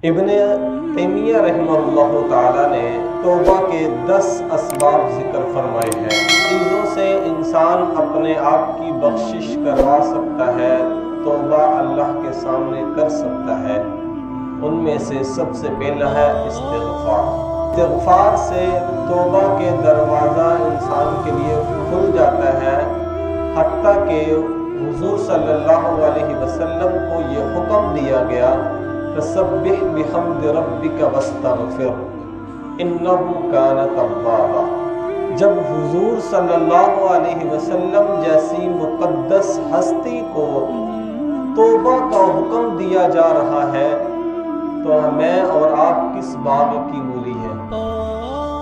ابن تیمیہ رحمہ اللہ تعالی نے توبہ کے 10 اسباب ذکر فرمائے ہیں۔ چیزوں سے انسان اپنے آپ کی بخشش کروا سکتا ہے، توبہ اللہ کے سامنے کر سکتا ہے۔ ان میں سے سب سے پہلا ہے استغفار۔ استغفار سے توبہ کے دروازہ انسان کے لیے کھل جاتا ہے، حتیٰ کہ حضور صلی اللہ علیہ وسلم کو یہ حکم دیا گیا فسبح بحمد ربک واستغفر انہ کان توابا۔ جب حضور صلی اللہ علیہ وسلم جیسی مقدس ہستی کو توبہ کا حکم دیا جا رہا ہے تو میں اور آپ کس باب کی مولی ہیں؟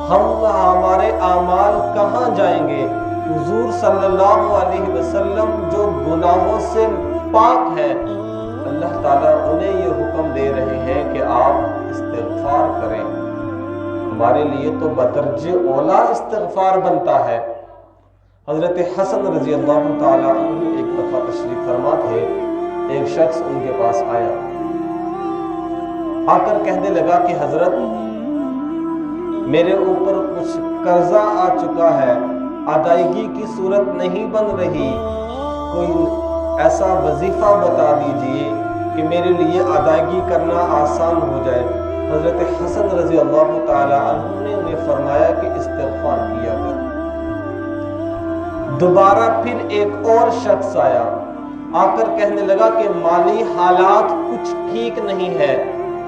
ہمارے اعمال کہاں جائیں گے؟ حضور صلی اللہ علیہ وسلم جو گناہوں سے پاک ہیں، اللہ تعالیٰ انہیں یہ حکم دے رہے ہیں کہ آپ استغفار کریں۔ ہمارے لیے تو بدرجہ اولا استغفار بنتا ہے۔ حضرت حسن رضی اللہ تعالیٰ عنہ ایک دفعہ تشریف فرما تھے، ایک شخص ان کے پاس آیا، آ کر کہنے لگا کہ حضرت میرے اوپر کچھ قرضہ آ چکا ہے، ادائیگی کی صورت نہیں بن رہی، کوئی ایسا وظیفہ بتا دیجئے کہ میرے لیے ادائیگی کرنا آسان ہو جائے۔ حضرت حسن رضی اللہ تعالی عنہ نے انہیں فرمایا کہ استغفار کیا کر۔ دوبارہ پھر ایک اور شخص آیا، آ کر کہنے لگا کہ مالی حالات کچھ ٹھیک نہیں ہے،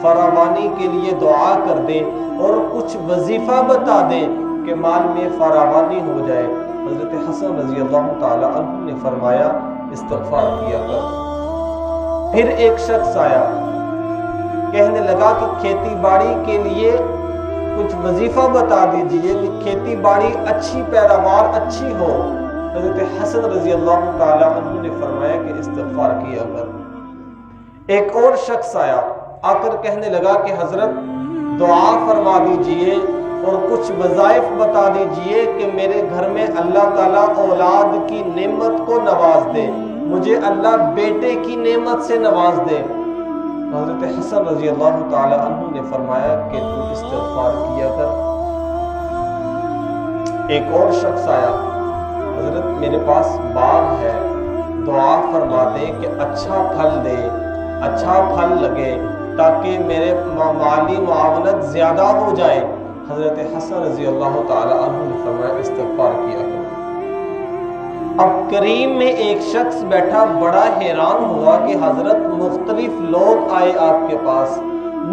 فراوانی کے لیے دعا کر دیں اور کچھ وظیفہ بتا دیں کہ مال میں فراوانی ہو جائے۔ حضرت حسن رضی اللہ تعالی عنہ نے فرمایا استغفار کیا کر۔ پھر ایک شخص آیا، کہنے لگا کہ کھیتی باڑی کے لیے کچھ وظیفہ بتا دیجئے کہ کھیتی باڑی اچھی پیداوار اچھی ہو۔ حضرت حسن رضی اللہ تعالی عنہ نے فرمایا کہ استغفار کیا کر۔ ایک اور شخص آیا، آ کر کہنے لگا کہ حضرت دعا فرما دیجئے اور کچھ وظائف بتا دیجئے کہ میرے گھر میں اللہ تعالیٰ اولاد کی نعمت کو نواز دے، مجھے اللہ بیٹے کی نعمت سے نواز دے۔ حضرت حسن رضی اللہ تعالی عنہ نے فرمایا کہ تو استغفار کیا کر۔ ایک اور شخص آیا، حضرت میرے پاس باغ ہے، دعا فرما دے کہ اچھا پھل دے، اچھا پھل لگے تاکہ میرے مالی معاونت زیادہ ہو جائے۔ حضرت حسن رضی اللہ تعالی عنہ نے فرمایا استغفار کیا کرو۔ اب کریم میں ایک شخص بیٹھا بڑا حیران ہوا کہ حضرت مختلف لوگ آئے آپ کے پاس،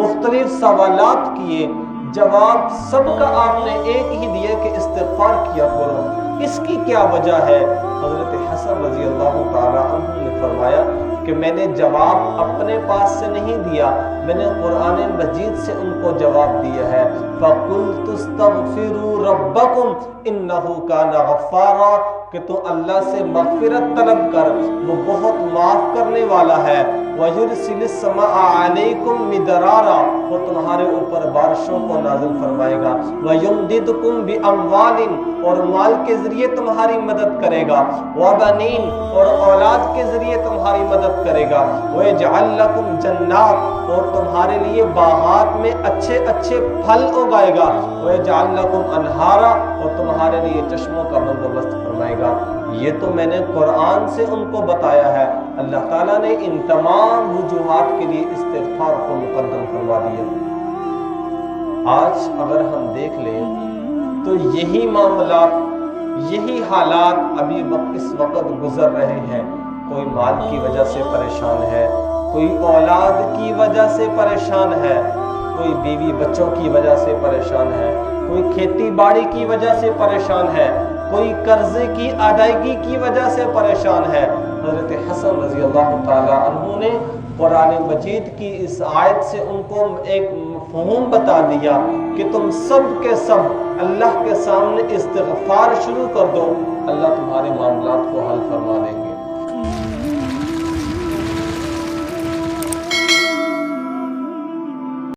مختلف سوالات کیے، جواب سب کا آپ نے ایک ہی دیا کہ استغفار کیا کرو، اس کی کیا وجہ ہے؟ حضرت حسن رضی اللہ تعالی عنہ نے فرمایا کہ میں نے جواب اپنے پاس سے نہیں دیا، میں نے قرآن مجید سے ان کو جواب دیا ہے۔ فَقُلْتُ اسْتَغْفِرُوا رَبَّكُمْ إِنَّهُ كَانَ غَفَّارًا، کہ تو اللہ سے مغفرت طلب کر، وہ بہت معاف کرنے والا ہے۔ وَيُرْسِلِ السَّمَاءَ عَلَيْكُمْ مِدْرَارًا، وہ تمہارے اوپر بارشوں کو نازل فرمائے گا۔ وَيُمْدِدْكُمْ بِأَمْوَالٍ، اور مال کے ذریعے تمہاری مدد کرے گا۔ وَبَنِينَ، اور اولاد کے ذریعے تمہاری مدد کرے گا۔ وَيَجْعَلْ لَكُمْ جَنَّاتٍ، اور تمہارے لیے باغات میں اچھے اچھے پھل اگائے گا۔ وَيَجْعَلْ لَكُمْ أَنْهَارًا، اور تمہارے لیے چشموں کا بندوبست فرمائے گا۔ یہ تو میں نے قرآن سے ان کو بتایا ہے۔ اللہ تعالیٰ نے ان تمام وجوہات کے لیے استغفار کو مقدم کروا دیا۔ آج اگر ہم دیکھ لیں تو یہی معاملات، یہی حالات ابھی اس وقت گزر رہے ہیں۔ کوئی مال کی وجہ سے پریشان ہے، کوئی اولاد کی وجہ سے پریشان ہے، کوئی بیوی بچوں کی وجہ سے پریشان ہے، کوئی کھیتی باڑی کی وجہ سے پریشان ہے، کوئی قرضے کی ادائیگی کی وجہ سے پریشان ہے۔ حضرت حسن رضی اللہ تعالی عنہ نے قرآن مجید کی اس آیت سے ان کو ایک مفہوم بتا دیا کہ تم سب کے سب اللہ کے سامنے استغفار شروع کر دو، اللہ تمہارے معاملات کو حل فرما دے گا۔